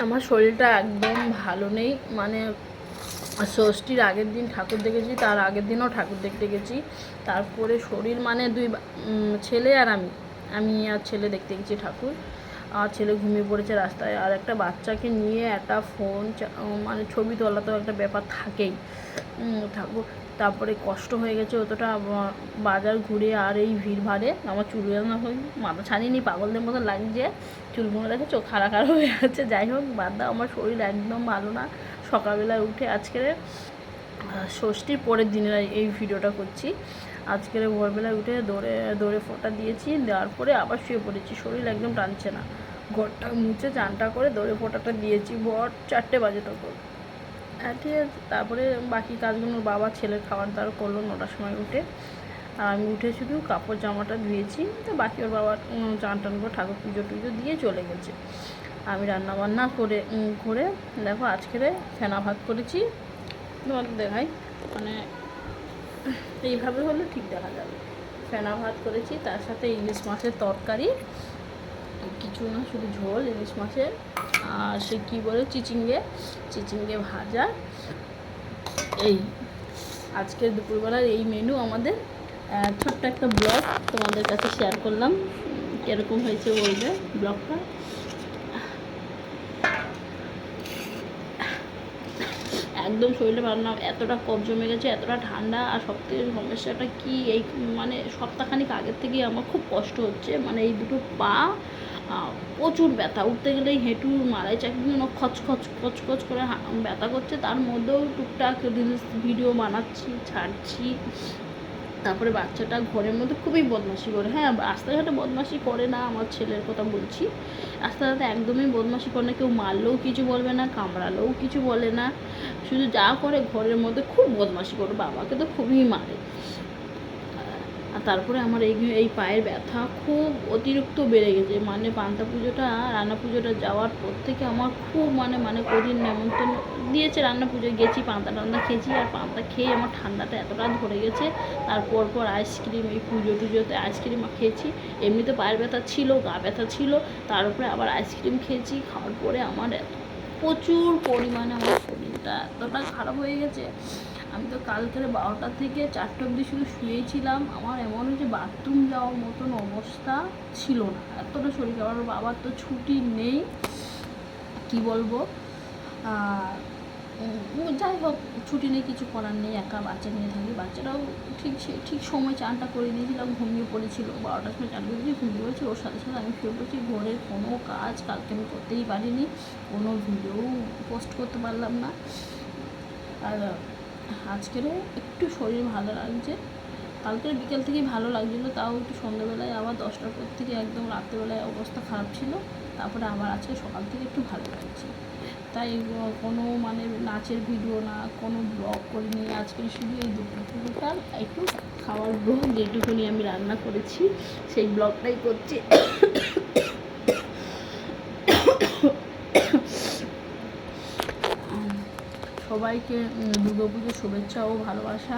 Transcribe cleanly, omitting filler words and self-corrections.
আমার শরীরটা একদম ভালো নেই, মানে ষষ্ঠীর আগের দিন ঠাকুর দেখেছি, তার আগের দিনও ঠাকুর দেখতে গেছি, তারপরে শরীর মানে ছেলে আর আমি আর ছেলে দেখতে গেছি ঠাকুর। আর ছেলে ঘুমিয়ে পড়েছে রাস্তায়, আর একটা বাচ্চাকে নিয়ে একটা ফোন মানে ছবি তোলা তো একটা ব্যাপার থাকেই ঠাকুর। তারপরে কষ্ট হয়ে গেছে অতটা বাজার ঘুরে, আর এই ভিড় ভাড়ে আমার চুলগুলো মাথা ছাড়িনি, পাগলদের মতো লাগছে, চুলগুলো দেখে চোখ খাড়া খাড়া হয়ে যাচ্ছে। যাই হোক বাদ দাও, আমার শরীর একদম ভালো না। সকালবেলায় উঠে আজকে ষষ্ঠীর পরের দিনের এই ভিডিওটা করছি। আজকের ভোরবেলায় উঠে দৌড়ে ফোঁটা দিয়েছি, দেওয়ার পরে আবার শুয়ে পড়েছি, শরীর একদম টানছে না। ঘরটা মুছে চানটা করে দৌড়ে ফোঁটাটা দিয়েছি, ভোর 4টে বাজে তখন। ঠিক আছে, তারপরে বাকি কাজগুলো বাবা ছেলের খাবার দাবার করলো 9টার সময় উঠে। আর আমি উঠে শুধু কাপড় জামাটা ধুয়েছি, তো বাকি ওর বাবা চান টান করে ঠাকুর পুজো টুজো দিয়ে চলে গেছে। আমি রান্নাবান্না করে দেখো আজকের ফেনা ভাত করেছি, তোমাদের দেখাই, মানে এইভাবে হলে ঠিক দেখা যাবে। ফেনা ভাত করেছি, তার সাথে ইলিশ মাছের তরকারি, কিছু না শুধু ঝোল ইলিশ মাছের, আর সে কী বলে চিচিঙ্গে ভাজা। এই আজকের দুপুরবেলার এই মেনু আমাদের। ছোট্ট একটা ব্লগ তোমাদের কাছে শেয়ার করলাম, কীরকম হয়েছে বলবে ব্লগটা। একদম শরীরে ভালো না, এতটা কফ জমে গেছে, এতটা ঠান্ডা। আর সবথেকে সমস্যাটা কি, এই মানে সপ্তাহখানিক আগের থেকেই আমার খুব কষ্ট হচ্ছে, মানে এই দুটো পা প্রচুর ব্যথা, উঠতে গেলেই হেঁটু মারাই চাকরিগুলো খচ করে ব্যথা করছে। তার মধ্যেও টুকটাক রিলস ভিডিও বানাচ্ছি, ছাড়ছি। তারপরে বাচ্চাটা ঘরের মধ্যে খুবই বদমাশি করে, হ্যাঁ রাস্তাঘাটে বদমাশি করে না, আমার ছেলের কথা বলছি, রাস্তাঘাটে একদমই বদমাশি করে না, কেউ মারলেও কিছু বলবে না, কামড়ালেও কিছু বলে না, শুধু যা করে ঘরের মধ্যে খুব বদমাশি করে, বাবাকে তো খুবই মারে। আর তারপরে আমার এই পায়ের ব্যথা খুব অতিরিক্ত বেড়ে গেছে, মানে পান্তা পুজোটা রান্না পুজোটা যাওয়ার পর থেকে আমার খুব মানে কদিন নেমন্তন্ন দিয়েছে, রান্না পুজোয় গেছি, পান্তা টান্তা খেয়েছি, আর পান্তা খেয়ে আমার ঠান্ডাটা এতটা ধরে গেছে। তারপর আইসক্রিম, এই পুজোতে আইসক্রিম খেয়েছি, এমনিতে পায়ের ব্যথা ছিল, গা ব্যথা ছিল, তার উপরে আবার আইসক্রিম খেয়েছি, খাওয়ার পরে আমার প্রচুর পরিমাণে আমার শরীরটা এতটা খারাপ হয়ে গেছে। আমি তো কালকের 12টা থেকে 4টে অবধি শুধু শুয়েছিলাম, আমার এমন হয়েছে বাথরুম যাওয়ার মতন অবস্থা ছিল না, এতটা শরীর খারাপ। আমার বাবার তো ছুটি নেই, কি বলবো। যাই হোক ছুটি নেই, কিছু করার নেই, একা বাচ্চা নিয়ে থাকি, বাচ্চাটাও ঠিক সময় চানটা করে দিয়েছিলাম, ঘুমিয়ে পড়েছিল, 12টার সময় চান করে দিয়ে ঘুমিয়ে পড়েছি, ওর সাথে সাথে আমি শুয়ে পড়েছি। ঘরের কোনো কাজ কালকে আমি করতেই পারিনি, কোনো ভিডিও পোস্ট করতে পারলাম না। আর আজকের একটু শরীর ভালো লাগছে, কালকের বিকেল থেকেই ভালো লাগছিলো, তাও একটু সন্ধ্যাবেলায় আবার 10টার পর থেকে একদম রাত্রেবেলায় অবস্থা খারাপ ছিল, তারপরে আবার আজকে সকাল থেকে একটু ভালো লাগছে। তাই কোনো মানে নাচের ভিডিও না, কোনো ব্লগ করিনি, আজকের শুধু এই দুপুরটার একটু খাওয়ার ব্লগ, যেটুকুনি আমি রান্না করেছি সেই ব্লগটাই করছি। সবাইকে দুর্গাপুজোর শুভেচ্ছা ও ভালোবাসা।